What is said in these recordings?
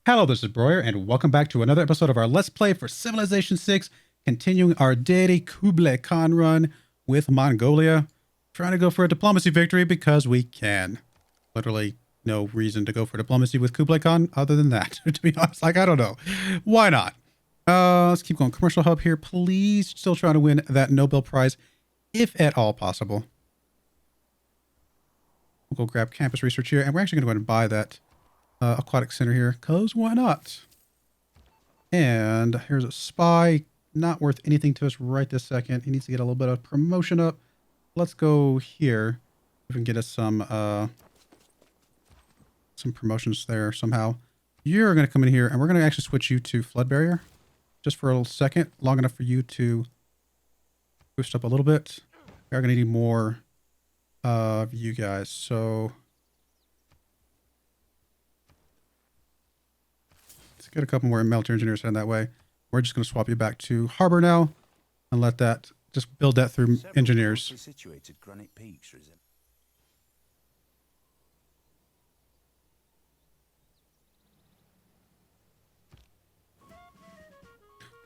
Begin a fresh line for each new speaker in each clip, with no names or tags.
Hello, this is Broyar, and welcome back to another episode of our Let's Play for Civilization 6, continuing our Deity Kublai Khan run with Mongolia. Trying to go for a diplomacy victory because we can. Literally no reason to go for diplomacy with Kublai Khan other than that, to be honest. Like, I don't know. Why not? Let's keep going. Commercial hub here, please. Still trying to win that Nobel Prize, if at all possible. We'll go grab campus research here, and we're actually going to go ahead and buy that aquatic center here, because why not? And here's a spy, not worth anything to us right this second. He needs to get a little bit of promotion up. Let's go here. We can get us some promotions there somehow. You're going to come in here, and we're going to actually switch you to flood barrier just for a little second, long enough for you to boost up a little bit. We are going to need more of you guys, so get a couple more military engineers heading that way. We're just going to swap you back to harbor now and let that just build that through engineers.
Situated granite peaks,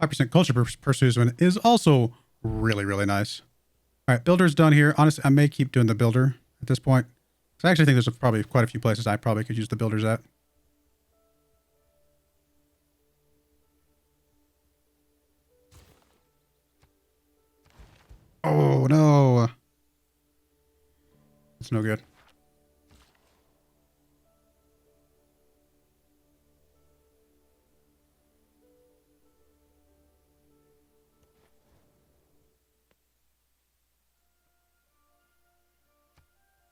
5% culture pursuit is also really, really nice. All right, builder's done here. Honestly, I may keep doing the builder at this point. So I actually think there's probably quite a few places I probably could use the builders at. Oh, no. It's no good.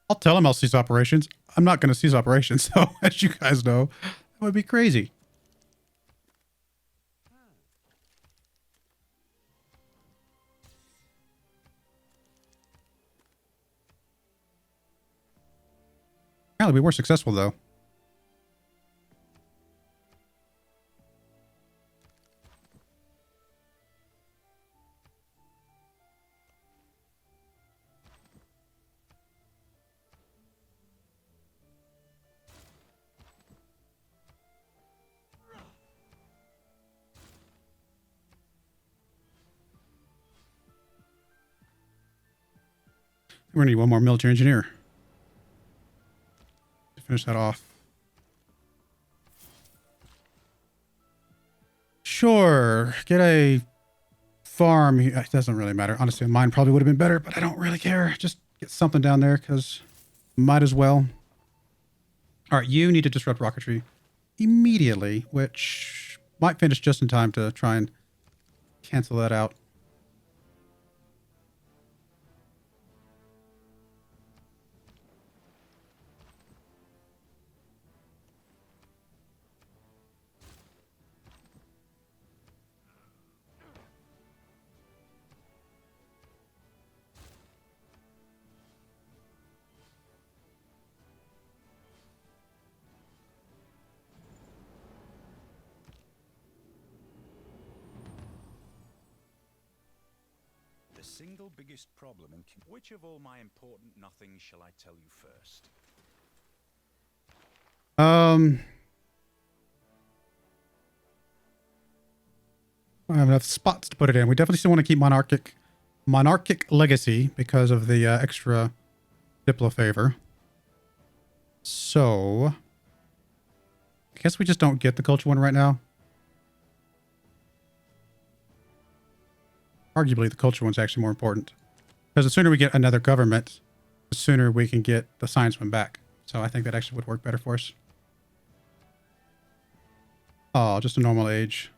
I'll tell him I'll cease operations. I'm not going to cease operations, so as you guys know, that would be crazy. Apparently we were successful, though. We're going to need one more military engineer to finish that off. Sure, get a farm. It doesn't really matter. Honestly, mine probably would have been better, but I don't really care. Just get something down there because might as well. All right, you need to disrupt rocketry immediately, which might finish just in time to try and cancel that out.
The single biggest problem in which of all my important nothings shall I tell you first?
I don't have enough spots to put it in. We definitely still want to keep monarchic legacy because of the extra diplo favor. So I guess we just don't get the culture one right now. Arguably, the culture one's actually more important. Because the sooner we get another government, the sooner we can get the science one back. So I think that actually would work better for us. Oh, just a normal age.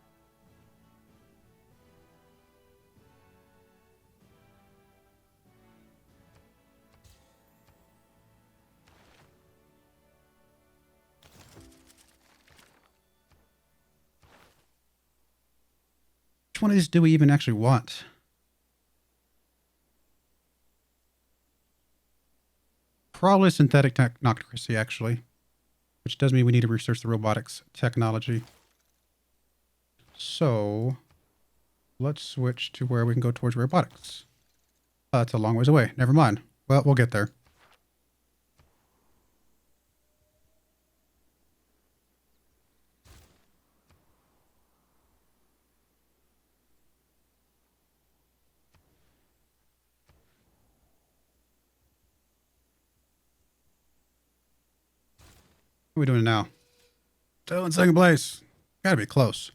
Which one of these do we even actually want? Probably synthetic technocracy, actually. Which does mean we need to research the robotics technology. So let's switch to where we can go towards robotics. That's a long ways away. Never mind. Well, we'll get there. What are we doing now? Still in second place. Gotta be close.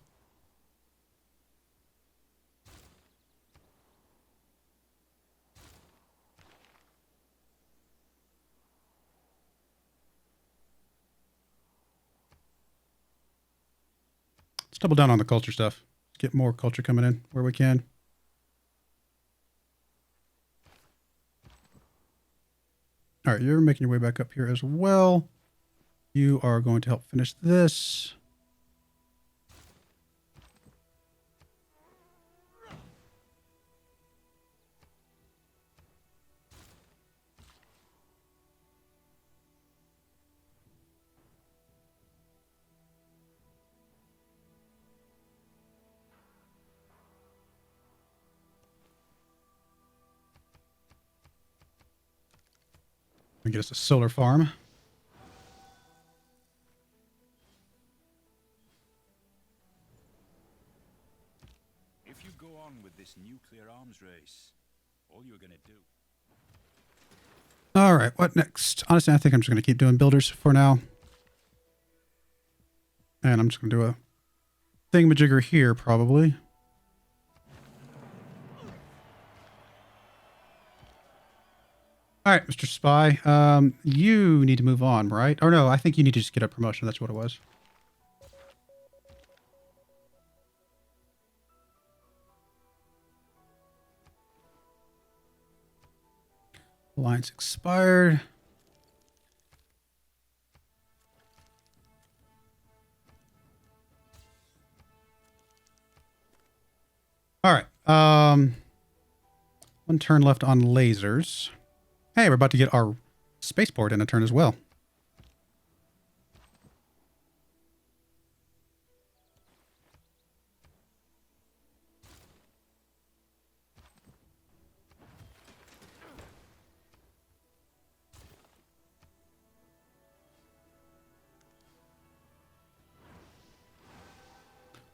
Let's double down on the culture stuff. Get more culture coming in where we can. All right, you're making your way back up here as well. You are going to help finish this. And get us a solar farm.
If you go on with this nuclear arms race, all you're gonna do.
All right, what next? Honestly, I think I'm just going to keep doing builders for now. And I'm just going to do a thingamajigger here, probably. All right, Mr. Spy. You need to move on, right? Or no, I think you need to just get a promotion. That's what it was. Alliance expired. All right. One turn left on lasers. Hey, we're about to get our spaceport in a turn as well.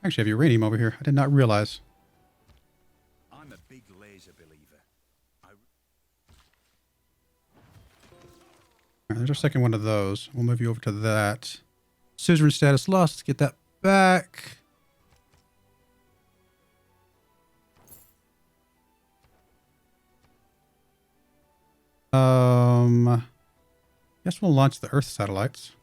I actually have uranium over here. I did not realize.
I'm a big laser believer.
All right, there's our second one of those. We'll move you over to that. Suzerain status lost. Let's get that back. Guess we'll launch the Earth satellites.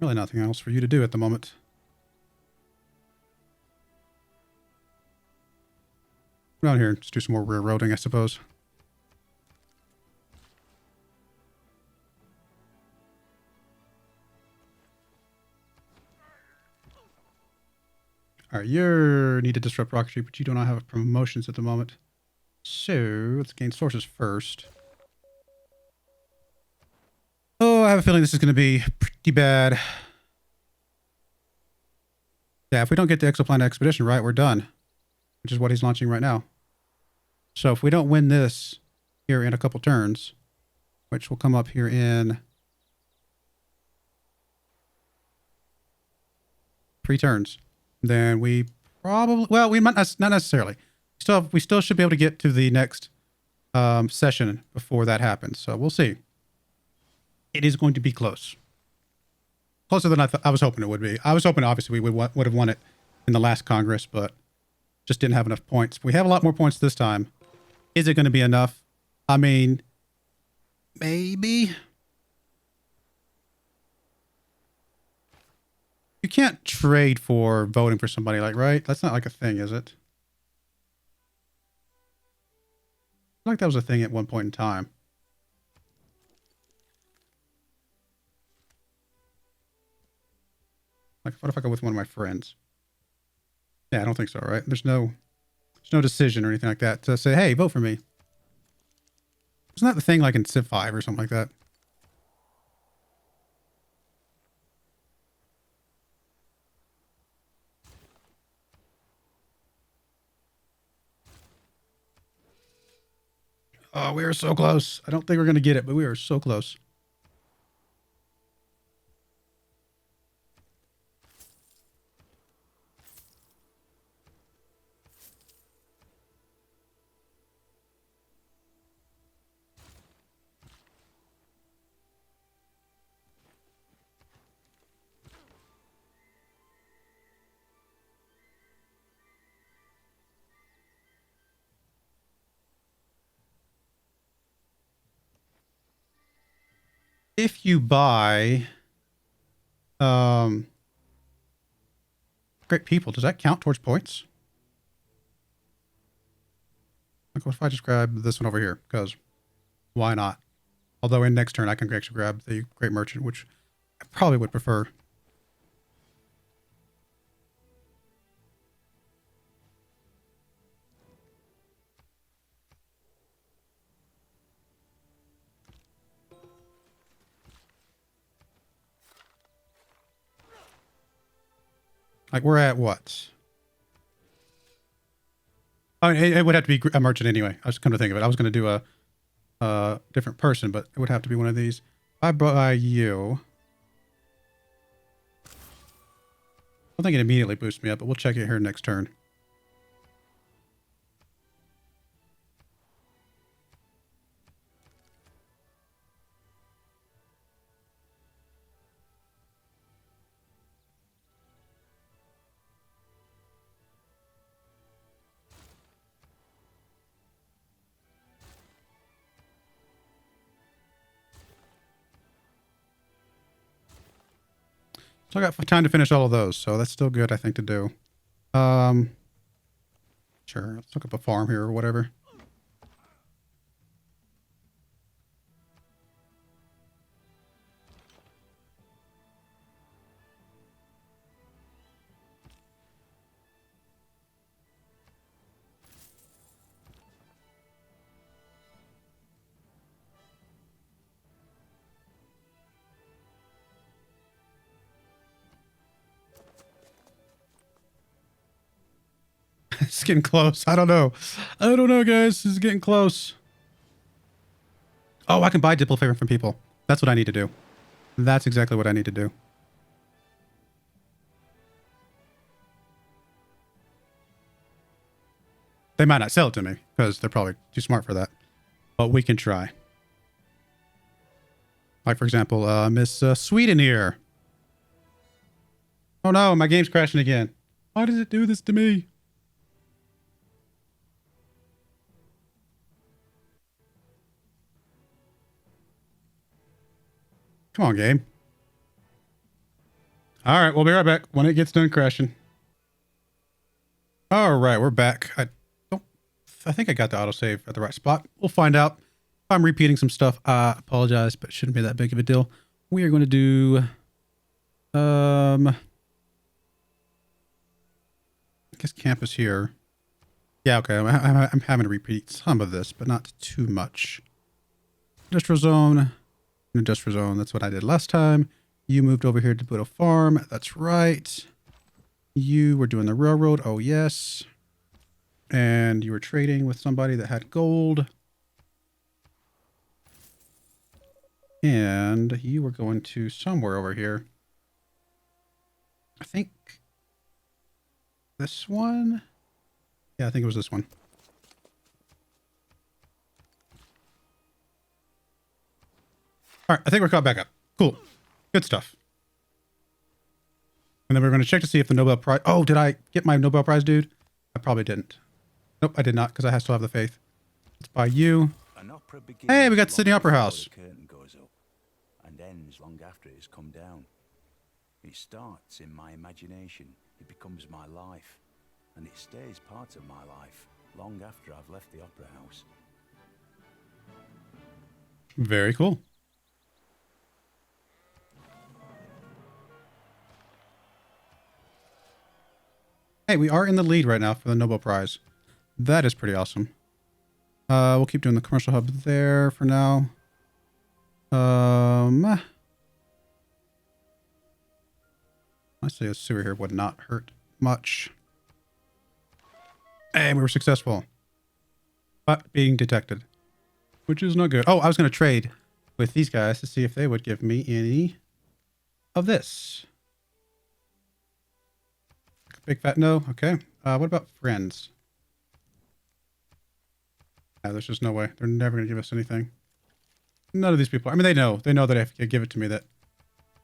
Really nothing else for you to do at the moment. Around here, just do some more railroading, I suppose. All right, you need to disrupt rocketry, but you do not have promotions at the moment. So let's gain sources first. Oh, I have a feeling this is going to be pretty bad. Yeah, if we don't get the exoplanet expedition right, we're done. Which is what he's launching right now. So if we don't win this here in a couple turns, which will come up here in 3 turns, then we probably, well, we might not necessarily. We still should be able to get to the next session before that happens. So we'll see. It is going to be close. Closer than I was hoping it would be. I was hoping, obviously, we would have won it in the last Congress, but just didn't have enough points. We have a lot more points this time. Is it going to be enough? I mean, maybe. You can't trade for voting for somebody, like, right? That's not like a thing, is it? I feel like that was a thing at one point in time. Like, what if I go with one of my friends? Yeah, I don't think so, right? There's no decision or anything like that to say, hey, vote for me. Isn't that the thing like in Civ 5 or something like that? Oh, we are so close. I don't think we're going to get it, but we are so close. if you buy great people, does that count towards points? Like, what if I just grab this one over here? Because why not? Although in next turn I can actually grab the great merchant, which I probably would prefer. Like, we're at what? Oh, it would have to be a merchant anyway. I was come to think of it. I was going to do a different person, but it would have to be one of these. I buy you. I don't think it immediately boosts me up, but we'll check it here next turn. So I got time to finish all of those, so that's still good, I think, to do. Sure, let's look up a farm here or whatever. It's getting close. I don't know. I don't know, guys. This is getting close. Oh, I can buy diplo favor from people. That's what I need to do. That's exactly what I need to do. They might not sell it to me because they're probably too smart for that. But we can try. Like, for example, Miss Sweden here. Oh no, my game's crashing again. Why does it do this to me? Come on, game. All right, we'll be right back when it gets done crashing. All right, we're back. I think I got the autosave at the right spot. We'll find out. If I'm repeating some stuff, I apologize, but it shouldn't be that big of a deal. We are going to do... I guess campus here. Yeah, okay. I'm having to repeat some of this, but not too much. Industrial zone. Industrial zone. That's what I did last time. You moved over here to build a farm. That's right. You were doing the railroad. Oh, yes. And you were trading with somebody that had gold. And you were going to somewhere over here. I think this one? Yeah, I think it was this one. All right, I think we're caught back up. Cool. Good stuff. And then we're going to check to see if the Nobel Prize... Oh, did I get my Nobel Prize, dude? I probably didn't. Nope, I did not, because I still have the faith. Let's buy you. Hey, we got Sydney Opera House.
The curtain goes up and ends long after it has come down. It starts in my imagination. It becomes my life. And it stays part of my life long after I've left the opera house.
Very cool. Hey, we are in the lead right now for the Nobel Prize. That is pretty awesome. We'll keep doing the commercial hub there for now. I say a sewer here would not hurt much. Hey, we were successful. But being detected, which is not good. Oh, I was going to trade with these guys to see if they would give me any of this. Big fat no. Okay. What about friends? Yeah, there's just no way. They're never going to give us anything. None of these people. I mean, they know that if they give it to me that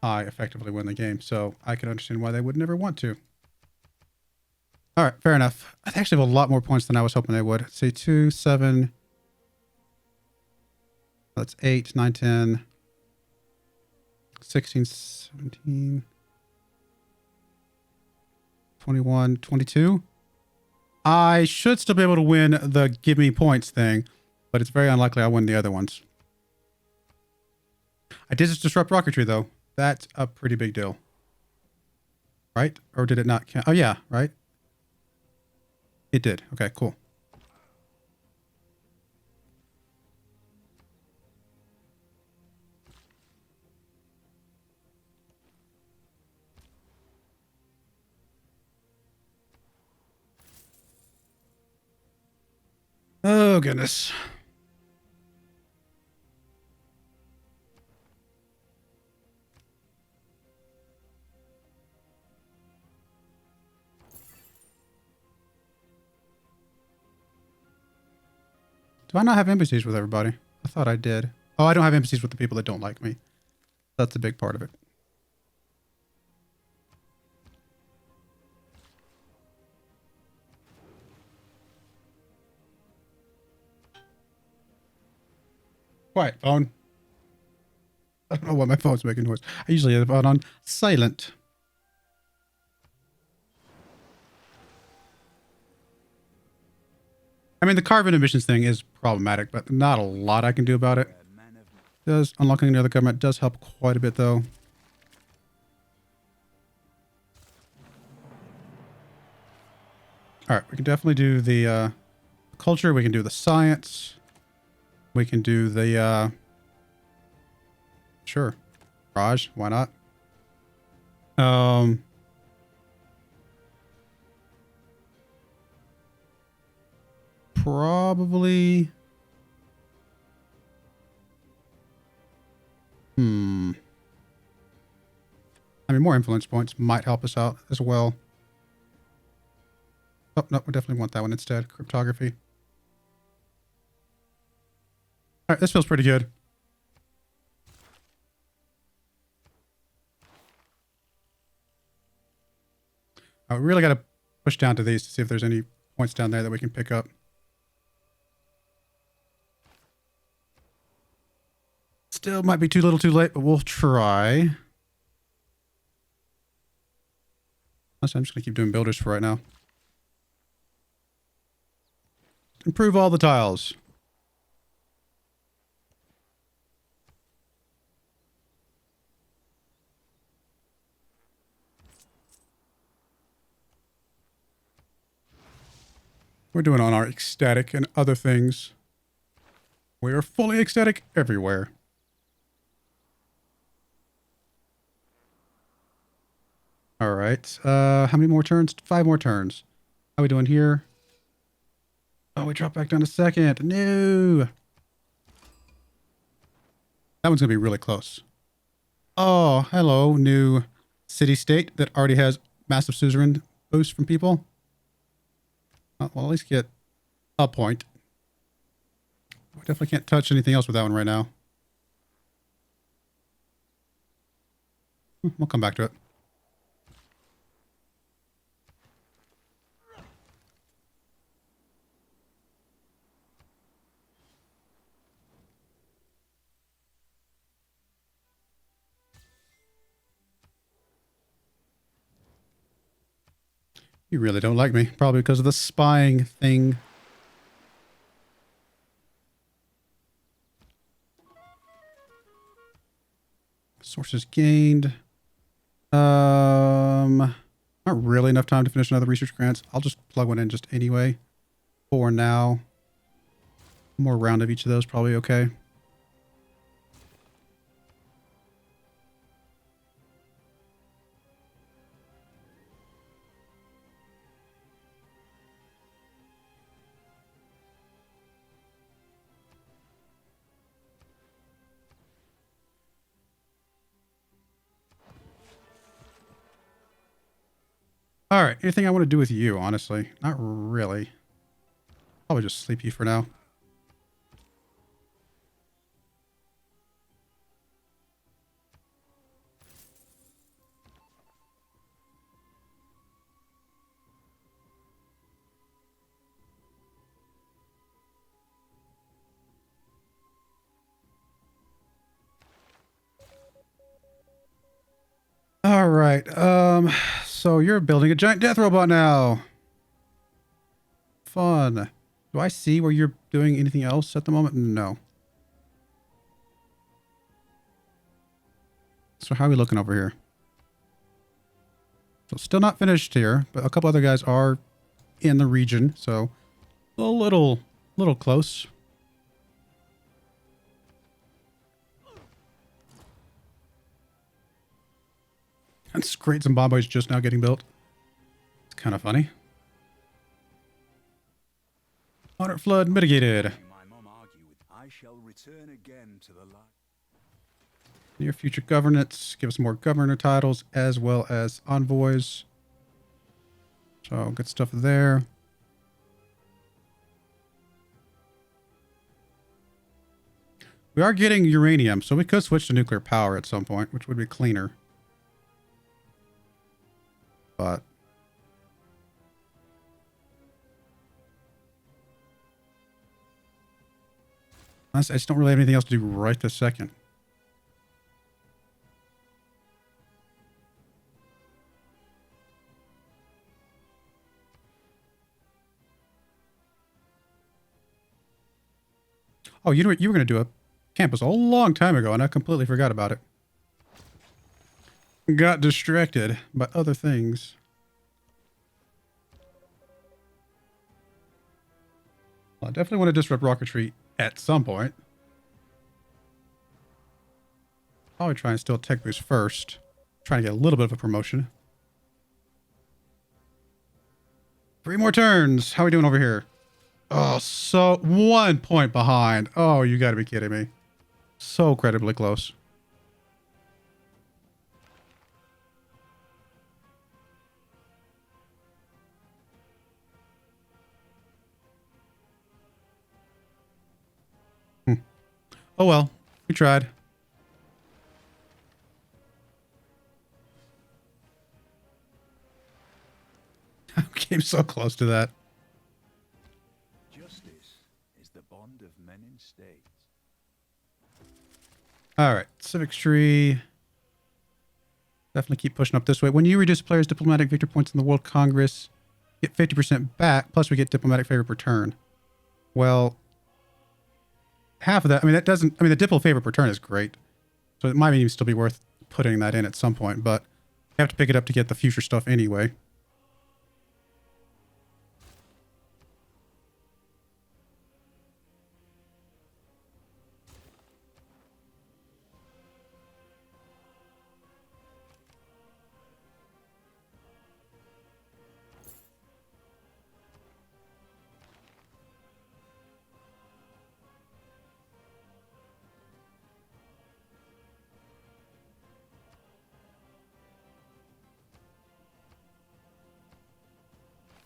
I effectively win the game. So I can understand why they would never want to. All right, fair enough. I actually have a lot more points than I was hoping they would. Let's say 2, 7. That's 8, 9, 10. 16, 17, 21, 22. I should still be able to win the give me points thing, but it's very unlikely I'll win the other ones. I did just disrupt rocketry, though. That's a pretty big deal. Right? Or did it not count? Oh, yeah, right? It did. Okay, cool. Oh, goodness. Do I not have embassies with everybody? I thought I did. Oh, I don't have embassies with the people that don't like me. That's a big part of it. Quiet, phone. I don't know why my phone's making noise. I usually have it on silent. I mean, the carbon emissions thing is problematic, but not a lot I can do about it. Does unlocking another government does help quite a bit, though. All right, we can definitely do the culture. We can do the science. We can do the sure, Raj. Why not? Probably. I mean, more influence points might help us out as well. Oh, no, we definitely want that one instead. Cryptography. All right, this feels pretty good. I really got to push down to these to see if there's any points down there that we can pick up. Still might be too little too late, but we'll try. Honestly, I'm just going to keep doing builders for right now. Improve all the tiles. We're doing on our ecstatic and other things. We are fully ecstatic everywhere. All right. How many more turns? 5 more turns. How are we doing here? Oh, we dropped back down to second. No. That one's going to be really close. Oh, hello, new city-state that already has massive suzerain boost from people. Well, at least get a point. We definitely can't touch anything else with that one right now. We'll come back to it. You really don't like me. Probably because of the spying thing. Sources gained. Not really enough time to finish another research grants. I'll just plug one in just anyway. For now. More round of each of those probably okay. All right. Anything I want to do with you, honestly? Not really. Probably just sleep you for now. All right. So you're building a giant death robot now. Fun. Do I see where you're doing anything else at the moment? No. So how are we looking over here? So still not finished here, but a couple other guys are in the region, so a little close. And great Zimbabwe's just now getting built. It's kind of funny. Water flood mitigated.
My mum argued, I shall return again to the light.
Near future governance. Give us more governor titles as well as envoys. So good stuff there. We are getting uranium, so we could switch to nuclear power at some point, which would be cleaner. But I just don't really have anything else to do right this second. Oh, you were going to do a campus a long time ago, and I completely forgot about it. Got distracted by other things. Well, I definitely want to disrupt rocketry at some point. Probably try and steal tech boost first. Trying to get a little bit of a promotion. 3 more turns. How are we doing over here? Oh, so 1 point behind. Oh, you got to be kidding me. So incredibly close. Oh well, we tried. Came so close to that.
Justice is the bond of men in states.
All right, civics tree. Definitely keep pushing up this way. When you reduce a player's diplomatic victory points in the World Congress, get 50% back, plus we get diplomatic favor per turn. Well, half of that, I mean, that doesn't, I mean, the diplo favor per turn is great. So it might even still be worth putting that in at some point, but you have to pick it up to get the future stuff anyway.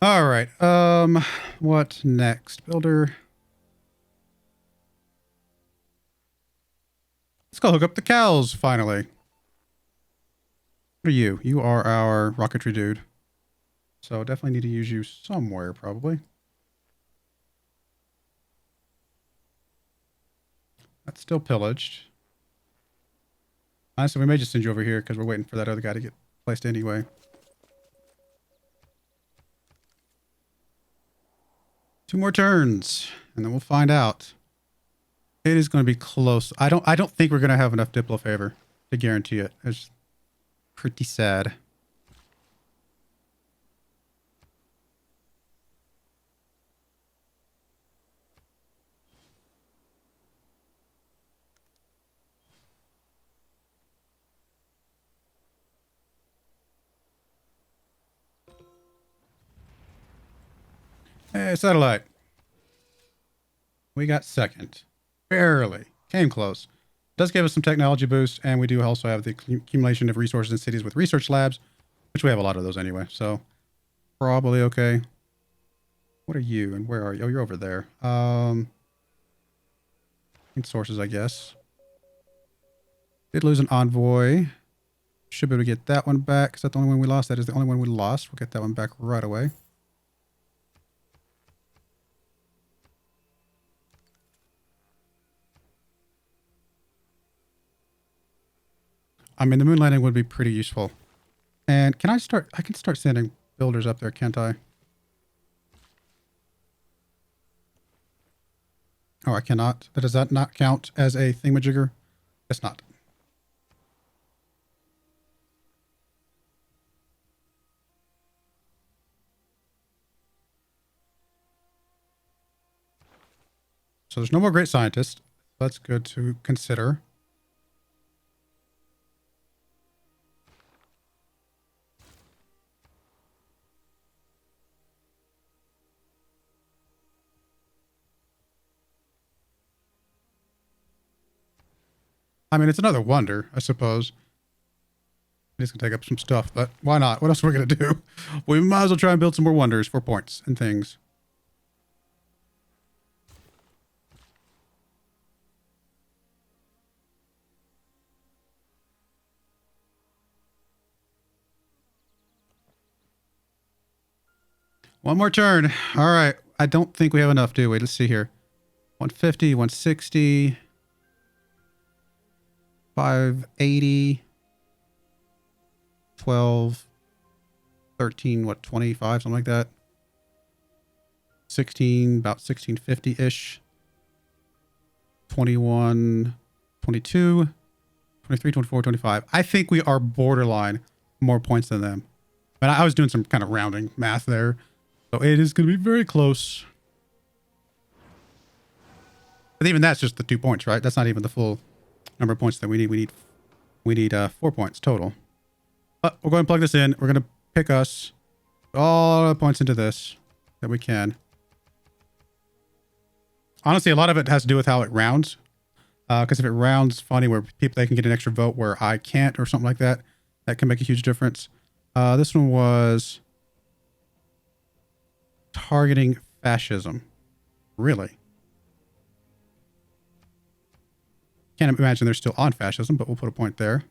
All right. What next? Builder. Let's go hook up the cows, finally. What are you? You are our rocketry dude. So definitely need to use you somewhere, probably. That's still pillaged. Honestly, we may just send you over here because we're waiting for that other guy to get placed anyway. Two more turns, and then we'll find out. It is going to be close. I don't think we're going to have enough diplo favor to guarantee it. It's pretty sad. Hey, satellite. We got second. Barely. Came close. Does give us some technology boost, and we do also have the accumulation of resources in cities with research labs, which we have a lot of those anyway, so probably okay. What are you, and where are you? Oh, you're over there. Sources, I guess. Did lose an envoy. Should be able to get that one back. Is that the only one we lost? That is the only one we lost. We'll get that one back right away. I mean, the moon landing would be pretty useful. And can I start? I can start sending builders up there, can't I? Oh, I cannot. Does that not count as a thingamajigger? It's not. So there's no more great scientists. That's good to consider. I mean, it's another wonder, I suppose. It's going to take up some stuff, but why not? What else are we going to do? We might as well try and build some more wonders for points and things. One more turn. All right. I don't think we have enough, do we? Let's see here. 150, 160, 580, 12, 13, what, 25, something like that. 16, about 1650-ish. 21, 22, 23, 24, 25. I think we are borderline more points than them. But I was doing some kind of rounding math there. So it is going to be very close. But even that's just the 2 points, right? That's not even the full number of points that we need. We need 4 points total. But we'll go ahead and plug this in. We're going to pick us all the points into this that we can. Honestly, a lot of it has to do with how it rounds. Because if it rounds funny where they can get an extra vote where I can't or something like that, that can make a huge difference. This one was targeting fascism. Really? Can't imagine they're still on fascism, but we'll put a point there.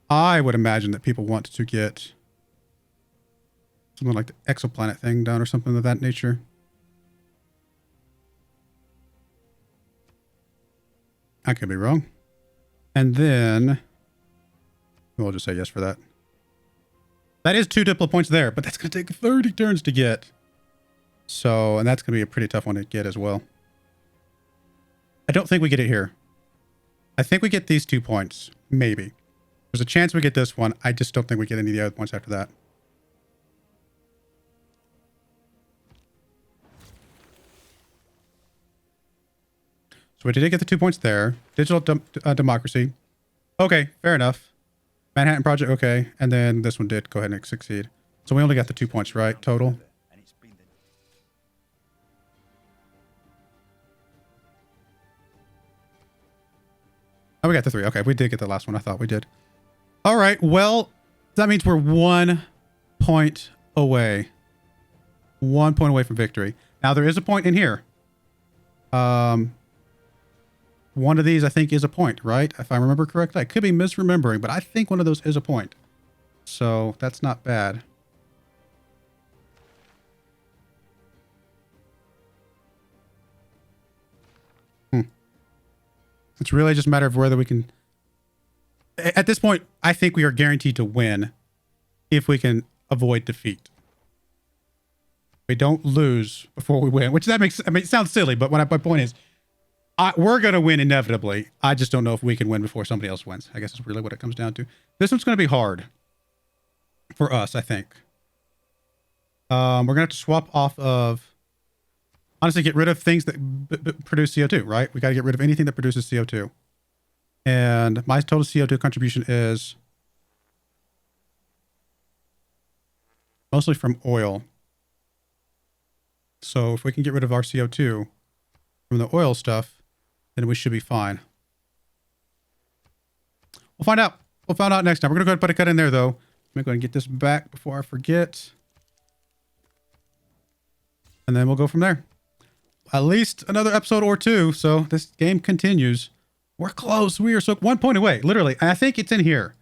I would imagine that people want to get something like the exoplanet thing done or something of that nature. I could be wrong. And then we'll just say yes for that. That is 2 diplo points there, but that's going to take 30 turns to get. So, and that's going to be a pretty tough one to get as well. I don't think we get it here. I think we get these 2 points. Maybe. There's a chance we get this one. I just don't think we get any of the other points after that. So we did get the 2 points there. Digital democracy. Okay, fair enough. Manhattan Project, okay. And then this one did go ahead and succeed. So we only got the 2 points, right? Total. Oh, we got the 3. Okay, we did get the last one. I thought we did. All right, well, that means we're 1 point away. 1 point away from victory. Now, there is a point in here. One of these, I think, is a point, right? If I remember correctly. I could be misremembering, but I think one of those is a point. So, that's not bad. It's really just a matter of whether we can... At this point, I think we are guaranteed to win if we can avoid defeat. We don't lose before we win, which that makes... I mean, it sounds silly, but my point is, we're going to win inevitably. I just don't know if we can win before somebody else wins. I guess that's really what it comes down to. This one's going to be hard for us, I think. We're going to have to swap off of... Honestly, get rid of things that produce CO2, right? We got to get rid of anything that produces CO2. And my total CO2 contribution is mostly from oil. So if we can get rid of our CO2 from the oil stuff, then we should be fine. We'll find out. We'll find out next time. We're going to go ahead and put a cut in there, though. I'm going to get this back before I forget. And then we'll go from there. At least another episode or 2. So this game continues. We're close. We are so 1 point away, literally. And I think it's in here.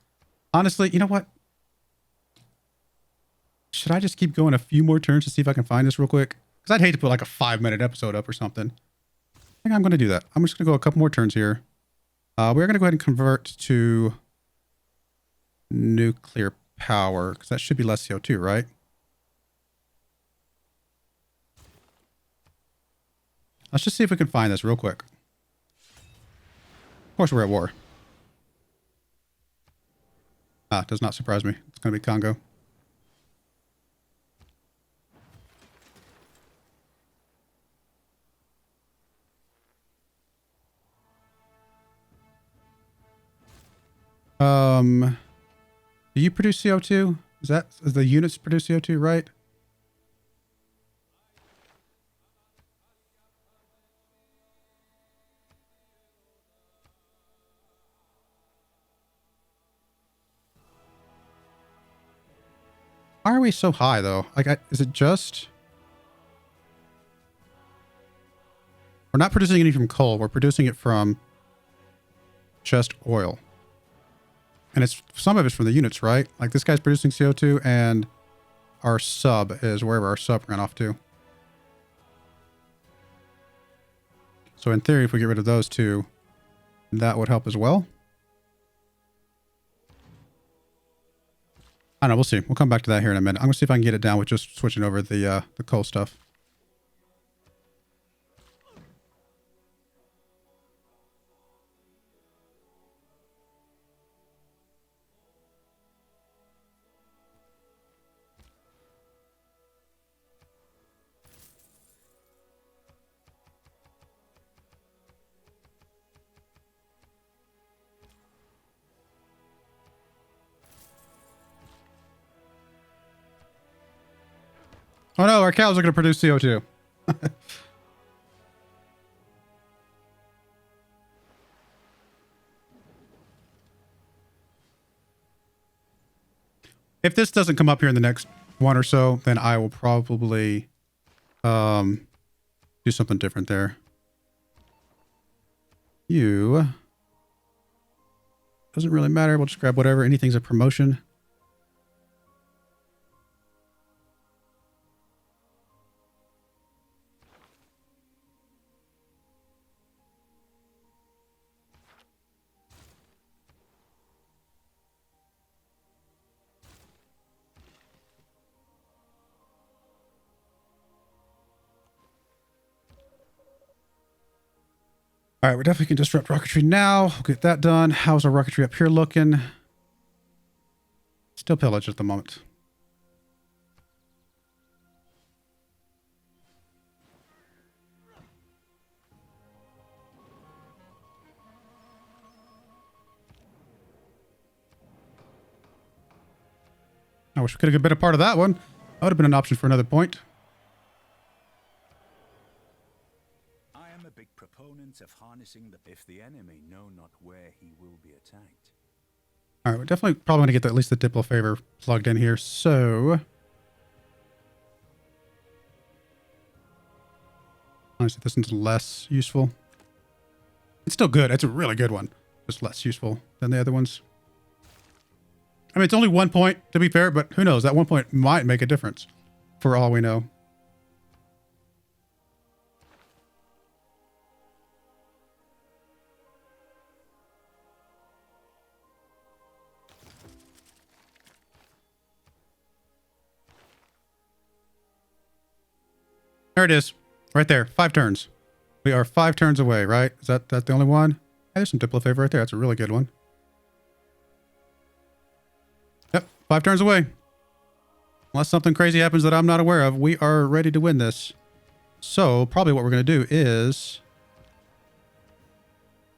Honestly, you know what? Should I just keep going a few more turns to see if I can find this real quick? Because I'd hate to put like a 5-minute episode up or something. I think I'm going to do that. I'm just going to go a couple more turns here. We're going to go ahead and convert to nuclear power, because that should be less CO2, right? Let's just see if we can find this real quick. Of course, we're at war. Ah, does not surprise me. It's going to be Congo. Do you produce CO2? Is the units produce CO2, right? Why are we so high though? Like, is it just... We're not producing any from coal. We're producing it from just oil. And it's some of it's from the units, right? Like this guy's producing CO2 and our sub is wherever our sub ran off to. So in theory, if we get rid of those two, that would help as well. I don't know. We'll see. We'll come back to that here in a minute. I'm going to see if I can get it down with just switching over the coal stuff. Oh no, our cows are going to produce CO2. If this doesn't come up here in the next one or so, then I will probably do something different there. You... Doesn't really matter. We'll just grab whatever. Anything's a promotion. All right, we definitely can disrupt rocketry now. We'll get that done. How's our rocketry up here looking? Still pillaged at the moment. I wish we could have been a part of that one. That would have been an option for another point.
Of harnessing the if the enemy know not where he will be attacked.
All right, we're definitely probably going to get at least the Diplo favor plugged in here. So, honestly, this one's less useful. It's still good. It's a really good one. Just less useful than the other ones. I mean, it's only 1 point to be fair, but who knows? That 1 point might make a difference for all we know. There it is. Right there. 5 turns. We are 5 turns away, right? Is that the only one? Hey, there's some Diplo favor right there. That's a really good one. Yep. 5 turns away. Unless something crazy happens that I'm not aware of, we are ready to win this. So probably what we're going to do is...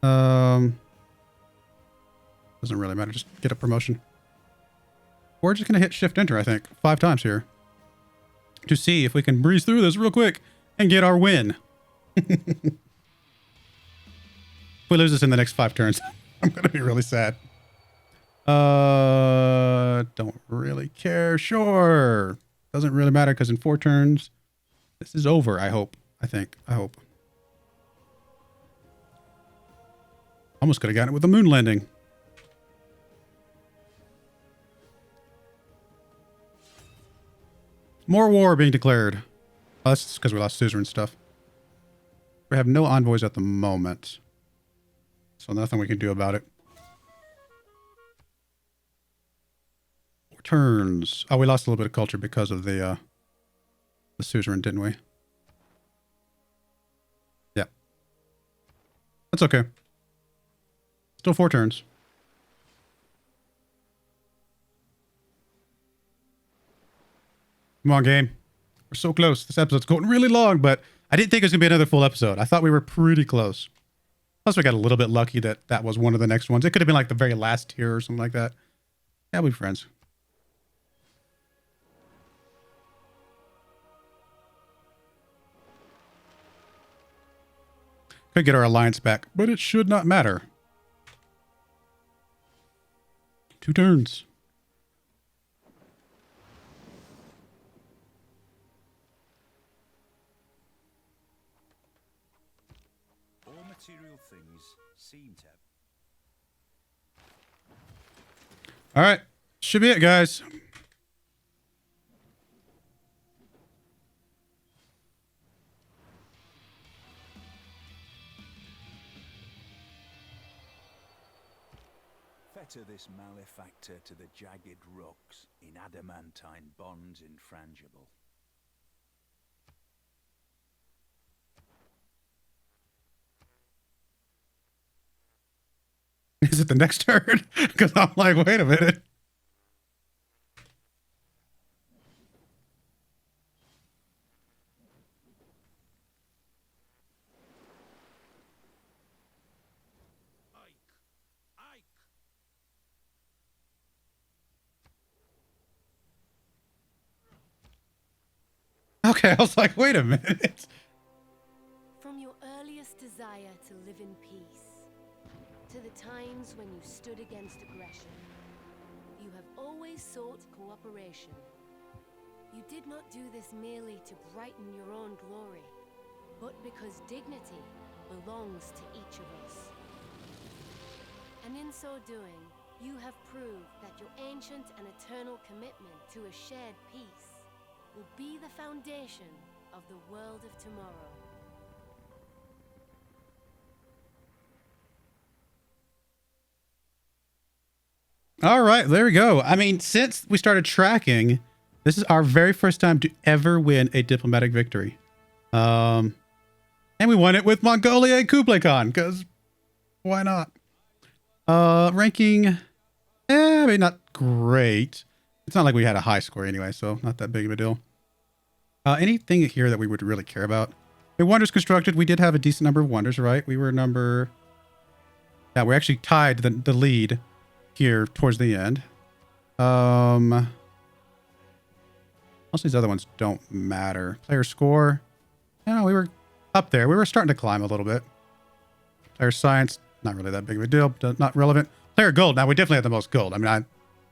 doesn't really matter. Just get a promotion. We're just going to hit Shift Enter, I think. 5 times here. To see if we can breeze through this real quick and get our win. If we lose this in the next 5 turns, I'm going to be really sad. Don't really care. Sure. Doesn't really matter because in 4 turns, this is over, I hope. I hope. Almost could have gotten it with the moon landing. More war being declared. Oh, that's because we lost Caesar and stuff. We have no envoys at the moment. So nothing we can do about it. turns. Oh, we lost a little bit of culture because of the suzerain, didn't we? Yeah. That's okay. Still 4 turns. Come on, game. We're so close. This episode's going really long, but I didn't think it was going to be another full episode. I thought we were pretty close. Plus, we got a little bit lucky that that was one of the next ones. It could have been like the very last tier or something like that. Yeah, we'll be friends. Could get our alliance back, but it should not matter. 2 turns.
All material things seem to have.
All right. Should be it, guys.
Fetter this malefactor to the jagged rocks in adamantine bonds infrangible.
Is it the next turn? Because I'm like, wait a minute. Okay, I was like, wait a minute.
From your earliest desire to live in peace, to the times when you stood against aggression, you have always sought cooperation. You did not do this merely to brighten your own glory, but because dignity belongs to each of us. And in so doing, you have proved that your ancient and eternal commitment to a shared peace will be the foundation of the world of tomorrow.
All right, there we go. I mean, since we started tracking, this is our very first time to ever win a diplomatic victory. And we won it with Mongolia and Kublai Khan, because why not? Ranking, I mean, not great. It's not like we had a high score anyway, so not that big of a deal. Anything here that we would really care about? The wonders constructed, we did have a decent number of wonders, right? We were number... Yeah, we actually tied the lead here towards the end. Most of these other ones don't matter. Player score. Yeah, we were up there. We were starting to climb a little bit. Player science, not really that big of a deal. Not relevant. Player gold. Now, we definitely had the most gold. I mean,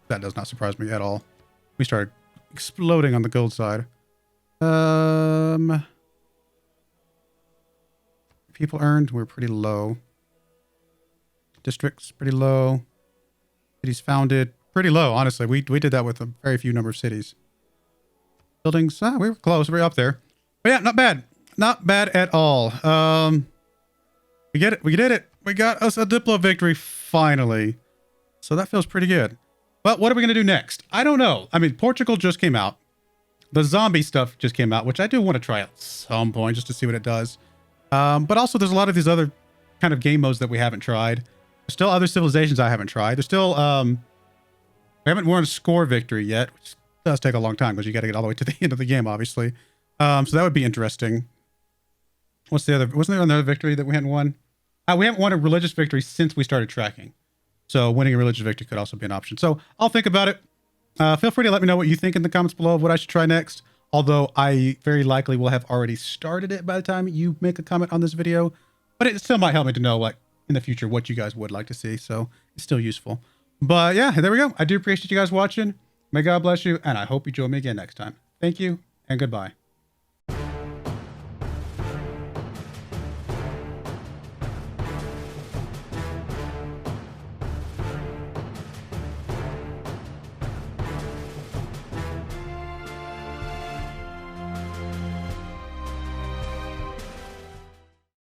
that does not surprise me at all. We started exploding on the gold side. People earned, we're pretty low. Districts, pretty low. Cities founded, pretty low, honestly. We did that with a very few number of cities. Buildings, we were close. We were up there. But yeah, not bad. Not bad at all. We get it. We did it. We got us a Diplo victory, finally. So that feels pretty good. Well, what are we going to do next? I don't know. I mean, Portugal just came out. The zombie stuff just came out, which I do want to try at some point just to see what it does. But also, there's a lot of these other kind of game modes that we haven't tried. There's still other civilizations I haven't tried. There's still, we haven't won a score victory yet, which does take a long time because you got to get all the way to the end of the game, obviously. So that would be interesting. What's the other? Wasn't there another victory that we hadn't won? We haven't won a religious victory since we started tracking. So winning a religious victory could also be an option. So I'll think about it. Feel free to let me know what you think in the comments below of what I should try next. Although I very likely will have already started it by the time you make a comment on this video. But it still might help me to know, like, in the future what you guys would like to see. So it's still useful. But yeah, there we go. I do appreciate you guys watching. May God bless you. And I hope you join me again next time. Thank you and goodbye.